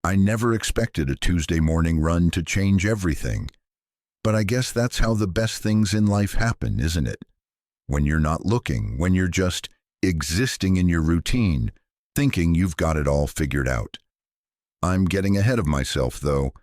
I never expected a Tuesday morning run to change everything. But I guess that's how the best things in life happen, isn't it? When you're not looking, when you're just existing in your routine, thinking you've got it all figured out. I'm getting ahead of myself, though.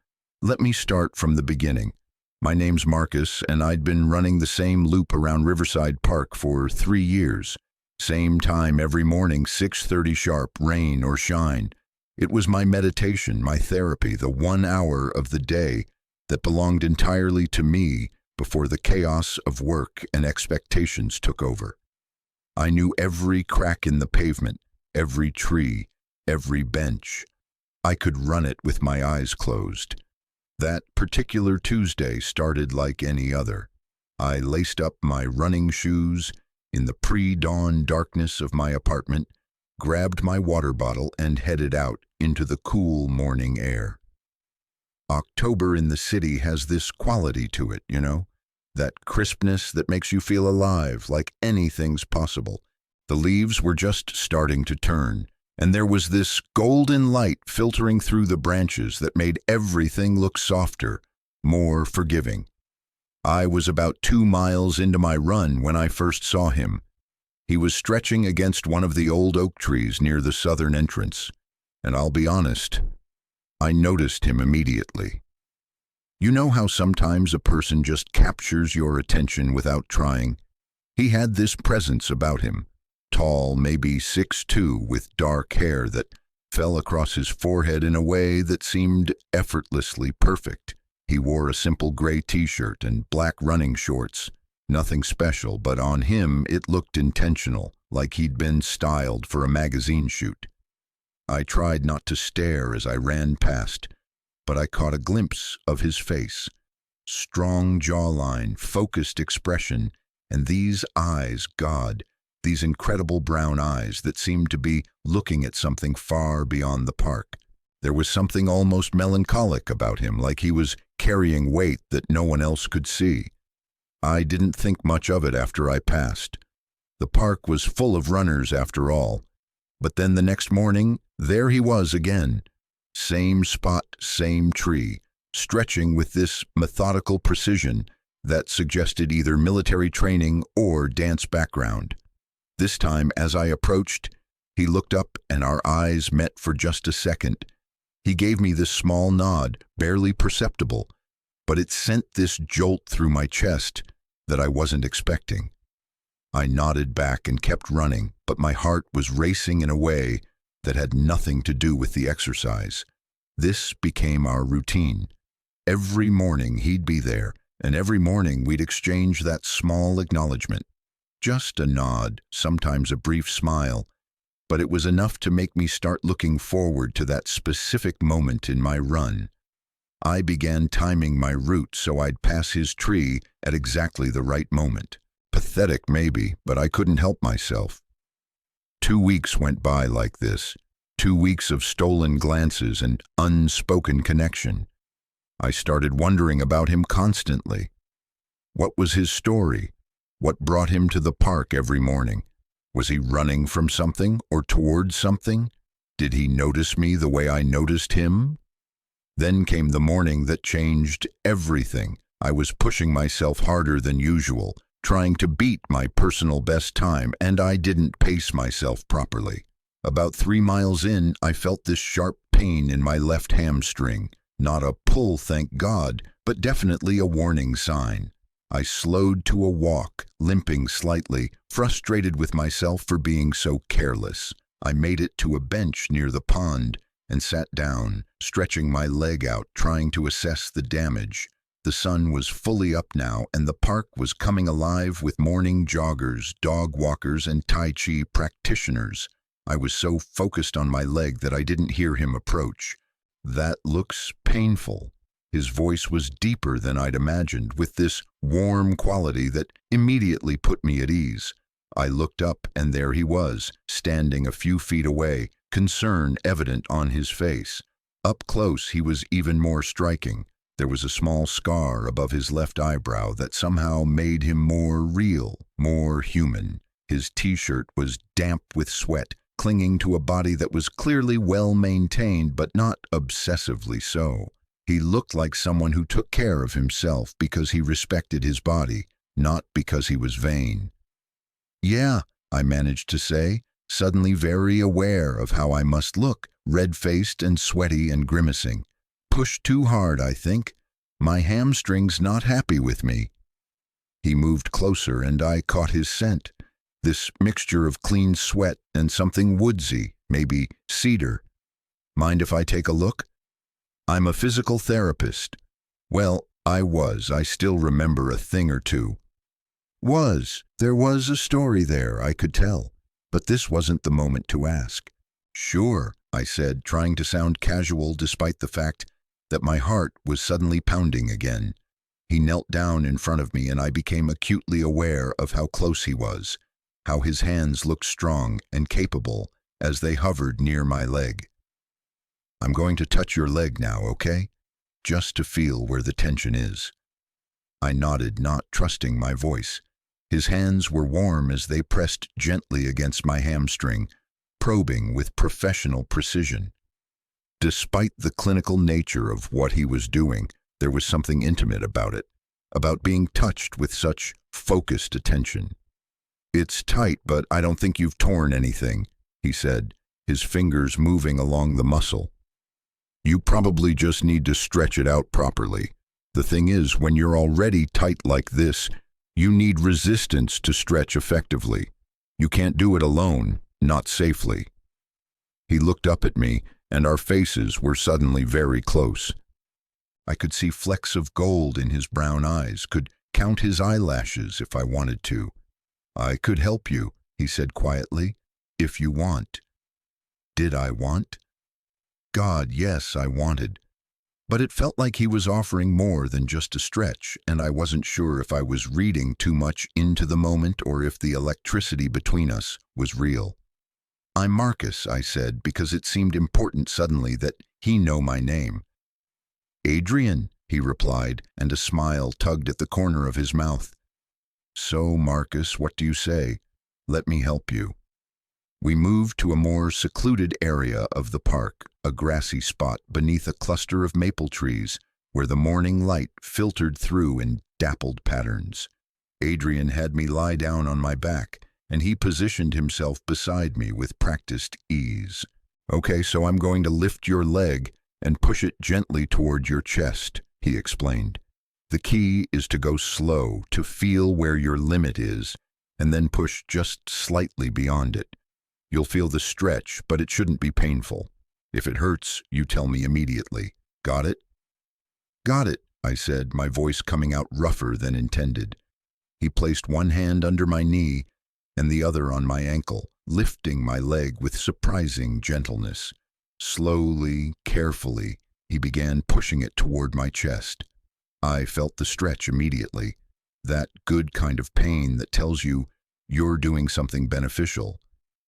Let me start from the beginning. My name's Marcus, and I'd been running the same loop around Riverside Park for 3 years. Same time every morning, 6:30 sharp, rain or shine. It was my meditation, my therapy, the 1 hour of the day that belonged entirely to me before the chaos of work and expectations took over. I knew every crack in the pavement, every tree, every bench. I could run it with my eyes closed. That particular Tuesday started like any other. I laced up my running shoes in the pre-dawn darkness of my apartment, grabbed my water bottle, and headed out into the cool morning air. October in the city has this quality to it, that crispness that makes you feel alive, like anything's possible. The leaves were just starting to turn, and there was this golden light filtering through the branches that made everything look softer, more forgiving. I was about 2 miles into my run when I first saw him. He was stretching against one of the old oak trees near the southern entrance, and I'll be honest, I noticed him immediately. You know how sometimes a person just captures your attention without trying? He had this presence about him, tall, maybe 6'2", with dark hair that fell across his forehead in a way that seemed effortlessly perfect. He wore a simple gray t-shirt and black running shorts. Nothing special, but on him it looked intentional, like he'd been styled for a magazine shoot. I tried not to stare as I ran past, but I caught a glimpse of his face. Strong jawline, focused expression, and these eyes, God, these incredible brown eyes that seemed to be looking at something far beyond the park. There was something almost melancholic about him, like he was carrying weight that no one else could see. I didn't think much of it after I passed. The park was full of runners after all. But then the next morning, there he was again. Same spot, same tree, stretching with this methodical precision that suggested either military training or dance background. This time, as I approached, he looked up and our eyes met for just a second. He gave me this small nod, barely perceptible, but it sent this jolt through my chest that I wasn't expecting. I nodded back and kept running, but my heart was racing in a way that had nothing to do with the exercise. This became our routine. Every morning he'd be there, and every morning we'd exchange that small acknowledgement. Just a nod, sometimes a brief smile, but it was enough to make me start looking forward to that specific moment in my run. I began timing my route so I'd pass his tree at exactly the right moment. Pathetic maybe, but I couldn't help myself. 2 weeks went by like this, 2 weeks of stolen glances and unspoken connection. I started wondering about him constantly. What was his story? What brought him to the park every morning? Was he running from something or towards something? Did he notice me the way I noticed him? Then came the morning that changed everything. I was pushing myself harder than usual, trying to beat my personal best time, and I didn't pace myself properly. About 3 miles in, I felt this sharp pain in my left hamstring. Not a pull, thank God, but definitely a warning sign. I slowed to a walk, limping slightly, frustrated with myself for being so careless. I made it to a bench near the pond and sat down, stretching my leg out, trying to assess the damage. The sun was fully up now, and the park was coming alive with morning joggers, dog walkers, and Tai Chi practitioners. I was so focused on my leg that I didn't hear him approach. "That looks painful." His voice was deeper than I'd imagined, with this warm quality that immediately put me at ease. I looked up, and there he was, standing a few feet away, concern evident on his face. Up close, he was even more striking. There was a small scar above his left eyebrow that somehow made him more real, more human. His t-shirt was damp with sweat, clinging to a body that was clearly well maintained but not obsessively so. He looked like someone who took care of himself because he respected his body, not because he was vain. "Yeah," I managed to say, suddenly very aware of how I must look, red-faced and sweaty and grimacing. "Pushed too hard, I think. My hamstring's not happy with me." He moved closer and I caught his scent, this mixture of clean sweat and something woodsy, maybe cedar. "Mind if I take a look?" "I'm a physical therapist." Well, I still remember a thing or two. There was a story there I could tell, but this wasn't the moment to ask. "Sure," I said, trying to sound casual despite the fact that my heart was suddenly pounding again. He knelt down in front of me and I became acutely aware of how close he was, how his hands looked strong and capable as they hovered near my leg. "I'm going to touch your leg now, okay? Just to feel where the tension is." I nodded, not trusting my voice. His hands were warm as they pressed gently against my hamstring, probing with professional precision. Despite the clinical nature of what he was doing, there was something intimate about it, about being touched with such focused attention. "It's tight, but I don't think you've torn anything," he said, his fingers moving along the muscle. "You probably just need to stretch it out properly. The thing is, when you're already tight like this, you need resistance to stretch effectively. You can't do it alone, not safely." He looked up at me, and our faces were suddenly very close. I could see flecks of gold in his brown eyes, could count his eyelashes if I wanted to. "I could help you," he said quietly, "if you want." Did I want? God, yes, I wanted. But it felt like he was offering more than just a stretch, and I wasn't sure if I was reading too much into the moment or if the electricity between us was real. "I'm Marcus," I said, because it seemed important suddenly that he know my name. "Adrian," he replied, and a smile tugged at the corner of his mouth. "So, Marcus, what do you say? Let me help you." We moved to a more secluded area of the park, a grassy spot beneath a cluster of maple trees where the morning light filtered through in dappled patterns. Adrian had me lie down on my back, and he positioned himself beside me with practiced ease. "Okay, so I'm going to lift your leg and push it gently toward your chest," he explained. "The key is to go slow, to feel where your limit is, and then push just slightly beyond it. You'll feel the stretch, but it shouldn't be painful. If it hurts, you tell me immediately. Got it?" "Got it," I said, my voice coming out rougher than intended. He placed one hand under my knee and the other on my ankle, lifting my leg with surprising gentleness. Slowly, carefully, he began pushing it toward my chest. I felt the stretch immediately, that good kind of pain that tells you you're doing something beneficial.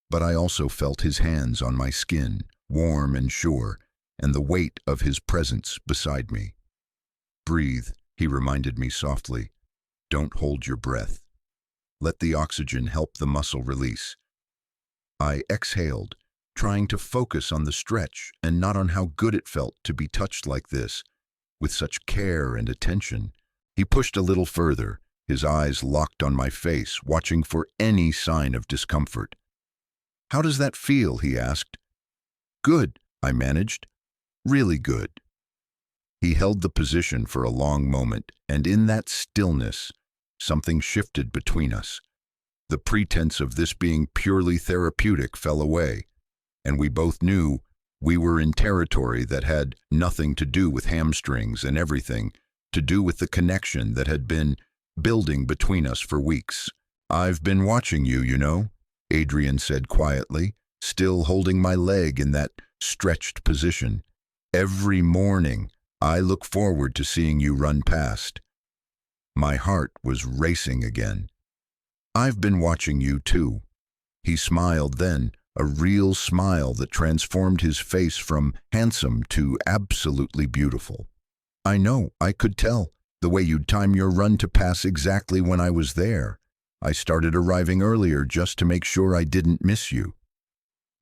But I also felt his hands on my skin, warm and sure, and the weight of his presence beside me. "Breathe," he reminded me softly. "Don't hold your breath. Let the oxygen help the muscle release." I exhaled, trying to focus on the stretch and not on how good it felt to be touched like this, with such care and attention. He pushed a little further, his eyes locked on my face, watching for any sign of discomfort. "How does that feel?" he asked. "Good," I managed. "Really good." He held the position for a long moment, and in that stillness, something shifted between us. The pretense of this being purely therapeutic fell away, and we both knew we were in territory that had nothing to do with hamstrings and everything to do with the connection that had been building between us for weeks. "I've been watching you, you know," Adrian said quietly, still holding my leg in that stretched position. "Every morning, I look forward to seeing you run past." My heart was racing again. "I've been watching you too." He smiled then, a real smile that transformed his face from handsome to absolutely beautiful. "I know, I could tell, the way you'd time your run to pass exactly when I was there. I started arriving earlier just to make sure I didn't miss you."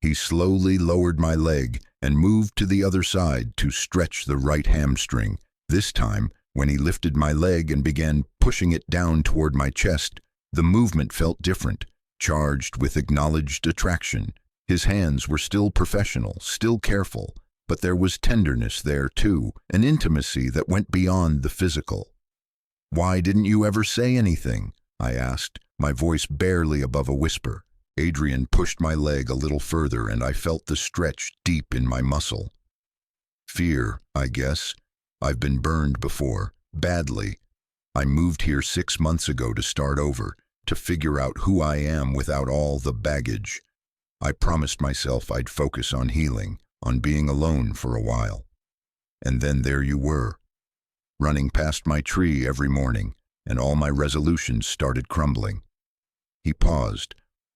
He slowly lowered my leg and moved to the other side to stretch the right hamstring. This time, when he lifted my leg and began pushing it down toward my chest, the movement felt different, charged with acknowledged attraction. His hands were still professional, still careful, but there was tenderness there too, an intimacy that went beyond the physical. "Why didn't you ever say anything?" I asked, my voice barely above a whisper. Adrian pushed my leg a little further and I felt the stretch deep in my muscle. "Fear, I guess. I've been burned before, badly. I moved here 6 months ago to start over, to figure out who I am without all the baggage. I promised myself I'd focus on healing, on being alone for a while. And then there you were, running past my tree every morning, and all my resolutions started crumbling." He paused,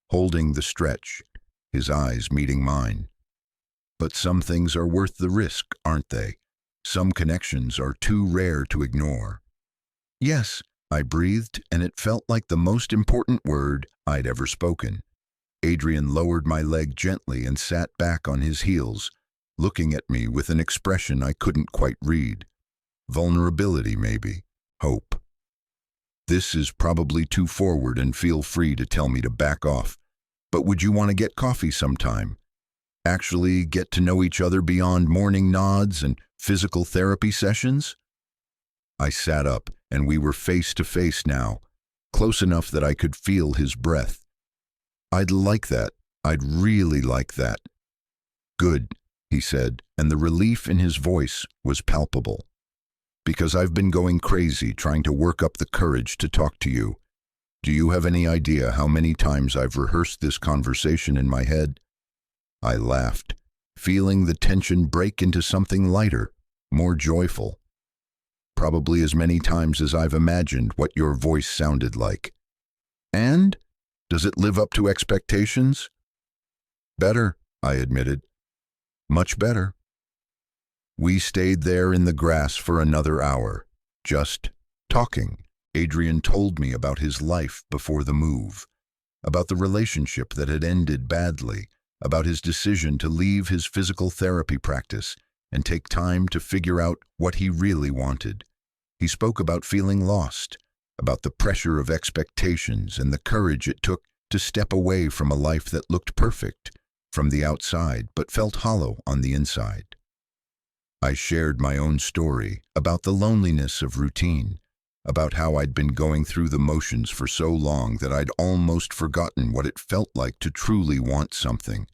holding the stretch, his eyes meeting mine. "But some things are worth the risk, aren't they? Some connections are too rare to ignore." "Yes," I breathed, and it felt like the most important word I'd ever spoken. Adrian lowered my leg gently and sat back on his heels, looking at me with an expression I couldn't quite read. Vulnerability, maybe. Hope. "This is probably too forward, and feel free to tell me to back off. But would you want to get coffee sometime? Actually get to know each other beyond morning nods and physical therapy sessions?" I sat up, and we were face to face now, close enough that I could feel his breath. "I'd like that. I'd really like that." "Good," he said, and the relief in his voice was palpable. "Because I've been going crazy trying to work up the courage to talk to you. Do you have any idea how many times I've rehearsed this conversation in my head?" I laughed, feeling the tension break into something lighter, more joyful. "Probably as many times as I've imagined what your voice sounded like." "And? Does it live up to expectations?" "Better," I admitted. "Much better." We stayed there in the grass for another hour, just talking. Adrian told me about his life before the move, about the relationship that had ended badly, about his decision to leave his physical therapy practice and take time to figure out what he really wanted. He spoke about feeling lost, about the pressure of expectations and the courage it took to step away from a life that looked perfect from the outside but felt hollow on the inside. I shared my own story about the loneliness of routine, about how I'd been going through the motions for so long that I'd almost forgotten what it felt like to truly want something.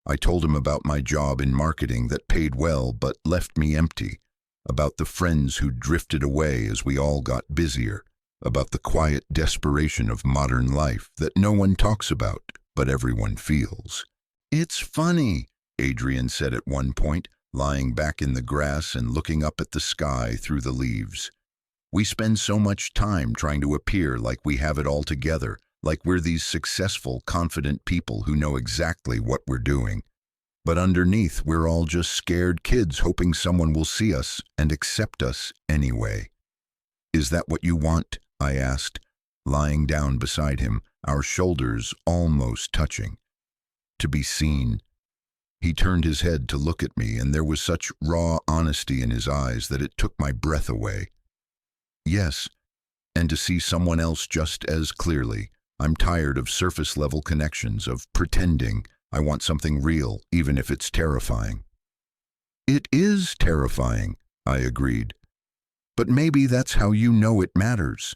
I told him about my job in marketing that paid well but left me empty, about the friends who drifted away as we all got busier, about the quiet desperation of modern life that no one talks about but everyone feels. "It's funny," Adrian said at one point, lying back in the grass and looking up at the sky through the leaves. "We spend so much time trying to appear like we have it all together, like we're these successful, confident people who know exactly what we're doing. But underneath, we're all just scared kids hoping someone will see us and accept us anyway." "Is that what you want?" I asked, lying down beside him, our shoulders almost touching. "To be seen." He turned his head to look at me, and there was such raw honesty in his eyes that it took my breath away. "Yes, and to see someone else just as clearly. I'm tired of surface-level connections, of pretending. I want something real, even if it's terrifying." "It is terrifying," I agreed. "But maybe that's how you know it matters."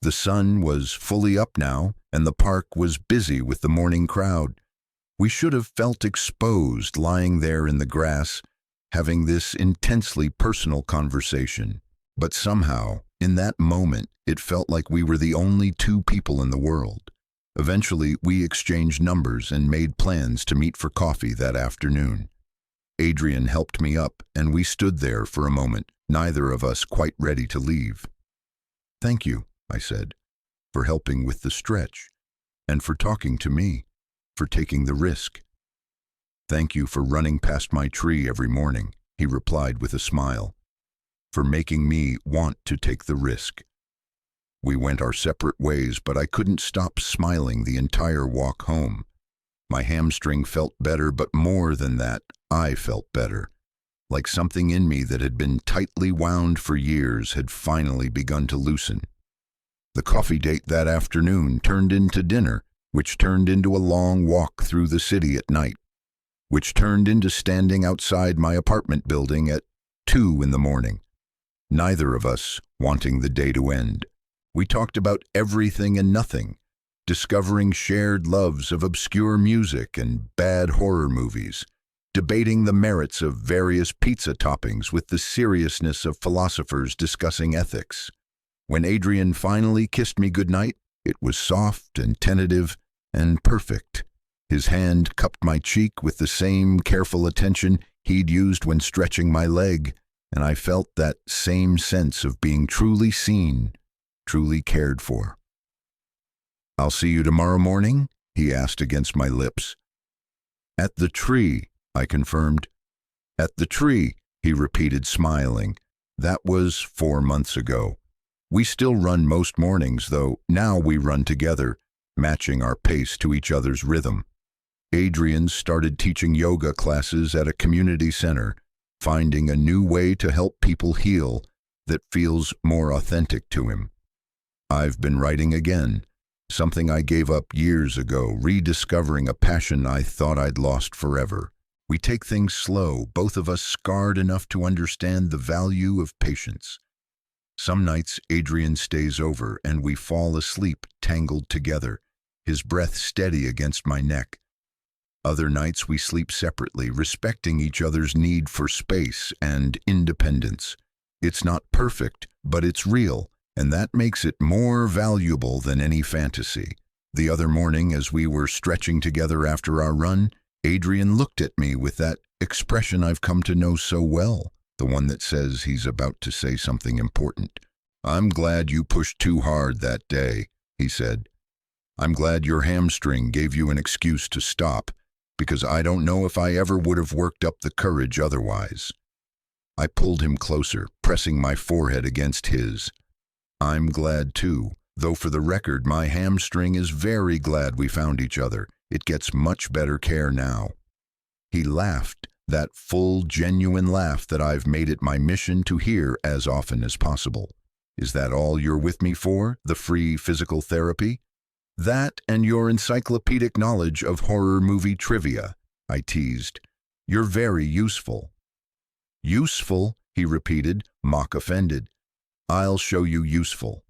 The sun was fully up now, and the park was busy with the morning crowd. We should have felt exposed lying there in the grass, having this intensely personal conversation. But somehow, in that moment, it felt like we were the only two people in the world. Eventually, we exchanged numbers and made plans to meet for coffee that afternoon. Adrian helped me up, and we stood there for a moment, neither of us quite ready to leave. "Thank you," I said, "for helping with the stretch, and for talking to me, for taking the risk." "Thank you for running past my tree every morning," he replied with a smile, "for making me want to take the risk." We went our separate ways, but I couldn't stop smiling the entire walk home. My hamstring felt better, but more than that, I felt better. Like something in me that had been tightly wound for years had finally begun to loosen. The coffee date that afternoon turned into dinner, which turned into a long walk through the city at night, which turned into standing outside my apartment building at 2 in the morning, neither of us wanting the day to end. We talked about everything and nothing, discovering shared loves of obscure music and bad horror movies, debating the merits of various pizza toppings with the seriousness of philosophers discussing ethics. When Adrian finally kissed me goodnight, it was soft and tentative and perfect. His hand cupped my cheek with the same careful attention he'd used when stretching my leg, and I felt that same sense of being truly seen, truly cared for. "I'll see you tomorrow morning?" he asked against my lips. "At the tree," I confirmed. "At the tree," he repeated, smiling. That was 4 months ago. We still run most mornings, though now we run together, matching our pace to each other's rhythm. Adrian started teaching yoga classes at a community center, finding a new way to help people heal that feels more authentic to him. I've been writing again, something I gave up years ago, rediscovering a passion I thought I'd lost forever. We take things slow, both of us scarred enough to understand the value of patience. Some nights Adrian stays over and we fall asleep tangled together, his breath steady against my neck. Other nights we sleep separately, respecting each other's need for space and independence. It's not perfect, but it's real, and that makes it more valuable than any fantasy. The other morning, as we were stretching together after our run, Adrian looked at me with that expression I've come to know so well, the one that says he's about to say something important. "I'm glad you pushed too hard that day," he said. "I'm glad your hamstring gave you an excuse to stop, because I don't know if I ever would have worked up the courage otherwise." I pulled him closer, pressing my forehead against his. "I'm glad too, though for the record my hamstring is very glad we found each other. It gets much better care now." He laughed, that full, genuine laugh that I've made it my mission to hear as often as possible. "Is that all you're with me for, the free physical therapy?" "That and your encyclopedic knowledge of horror movie trivia," I teased. "You're very useful." "Useful?" he repeated, mock offended. "I'll show you useful."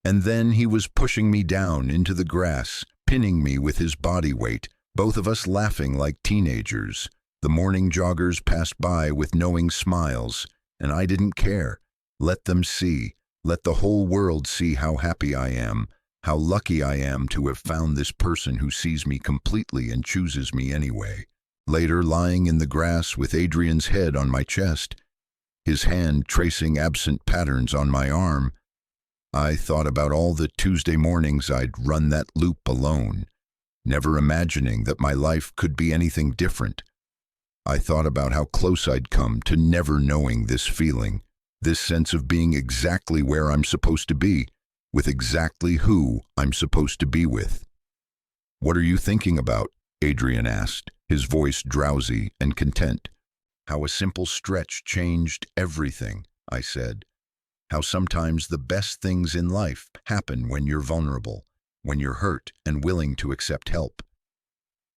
And then he was pushing me down into the grass, pinning me with his body weight, both of us laughing like teenagers. The morning joggers passed by with knowing smiles, and I didn't care. Let them see. Let the whole world see how happy I am, how lucky I am to have found this person who sees me completely and chooses me anyway. Later, lying in the grass with Adrian's head on my chest, his hand tracing absent patterns on my arm, I thought about all the Tuesday mornings I'd run that loop alone, never imagining that my life could be anything different. I thought about how close I'd come to never knowing this feeling, this sense of being exactly where I'm supposed to be, with exactly who I'm supposed to be with. "What are you thinking about?" Adrian asked, his voice drowsy and content. "How a simple stretch changed everything," I said. "How sometimes the best things in life happen when you're vulnerable, when you're hurt and willing to accept help."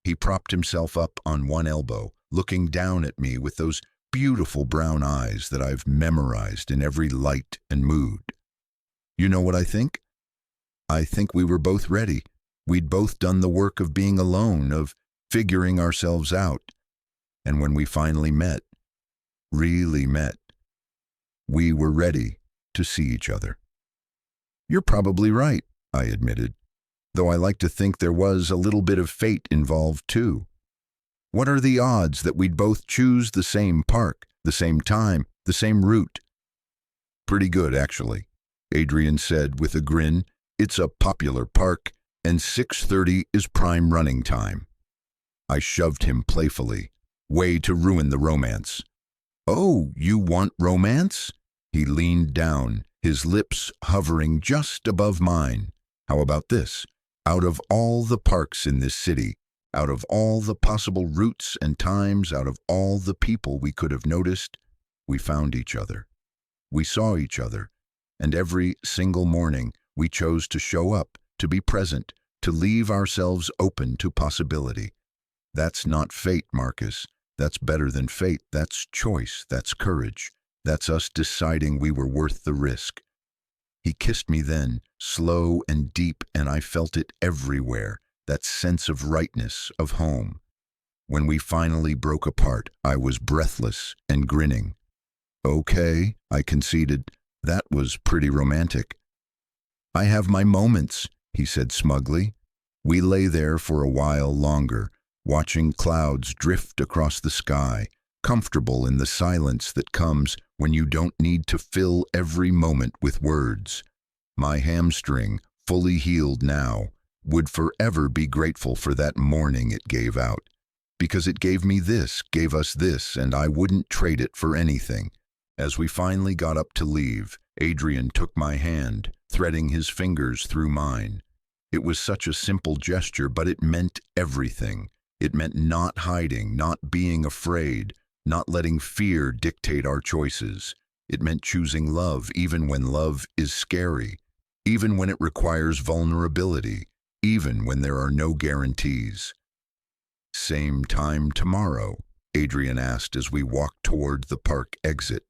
He propped himself up on one elbow, looking down at me with those beautiful brown eyes that I've memorized in every light and mood. "You know what I think? I think we were both ready. We'd both done the work of being alone, of figuring ourselves out. And when we finally met, really met, we were ready to see each other." "You're probably right," I admitted, though I like to think there was a little bit of fate involved too. What are the odds that we'd both choose the same park, the same time, the same route? "Pretty good, actually," Adrian said with a grin. "It's a popular park, and 6:30 is prime running time." I shoved him playfully. "Way to ruin the romance." "Oh, you want romance?" He leaned down, his lips hovering just above mine. "How about this? Out of all the parks in this city, Out of all the possible routes and times, out of all the people we could have noticed, we found each other. We saw each other, and every single morning we chose to show up, to be present, to leave ourselves open to possibility. That's not fate, Marcus. That's better than fate. That's choice. That's courage. That's us deciding we were worth the risk. He kissed me then, slow and deep, and I felt it everywhere, that sense of rightness, of home. When we finally broke apart, I was breathless and grinning. Okay, I conceded. That was pretty romantic. I have my moments, he said smugly. We lay there for a while longer, watching clouds drift across the sky, comfortable in the silence that comes when you don't need to fill every moment with words. My hamstring, fully healed now, would forever be grateful for that morning it gave out. Because it gave me this, gave us this, and I wouldn't trade it for anything. As we finally got up to leave, Adrian took my hand, threading his fingers through mine. It was such a simple gesture, but it meant everything. It meant not hiding, not being afraid, not letting fear dictate our choices. It meant choosing love even when love is scary, even when it requires vulnerability, even when there are no guarantees. Same time tomorrow? Adrian asked as we walked toward the park exit.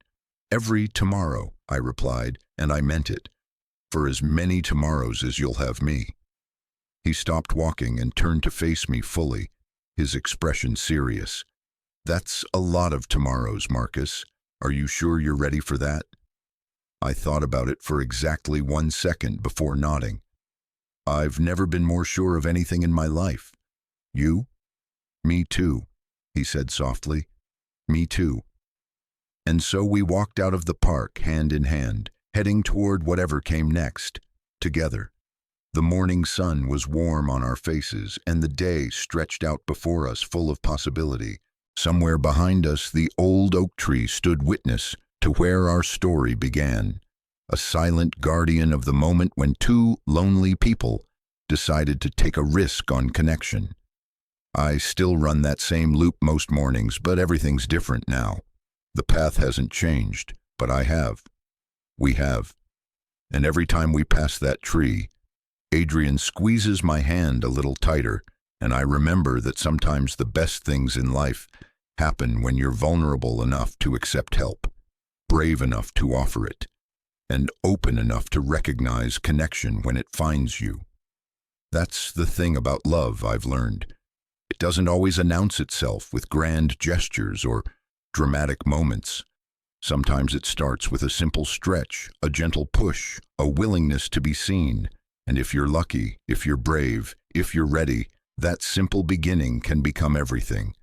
Every tomorrow, I replied, and I meant it. For as many tomorrows as you'll have me. He stopped walking and turned to face me fully, his expression serious. That's a lot of tomorrows, Marcus. Are you sure you're ready for that? I thought about it for exactly 1 second before nodding. I've never been more sure of anything in my life. You? Me too, he said softly. Me too. And so we walked out of the park hand in hand, heading toward whatever came next, together. The morning sun was warm on our faces, and the day stretched out before us full of possibility. Somewhere behind us, the old oak tree stood witness to where our story began, a silent guardian of the moment when two lonely people decided to take a risk on connection. I still run that same loop most mornings, but everything's different now. The path hasn't changed, but I have. We have. And every time we pass that tree, Adrian squeezes my hand a little tighter, and I remember that sometimes the best things in life happen when you're vulnerable enough to accept help, brave enough to offer it, and open enough to recognize connection when it finds you. That's the thing about love I've learned. It doesn't always announce itself with grand gestures or dramatic moments. Sometimes it starts with a simple stretch, a gentle push, a willingness to be seen. And if you're lucky, if you're brave, if you're ready, that simple beginning can become everything.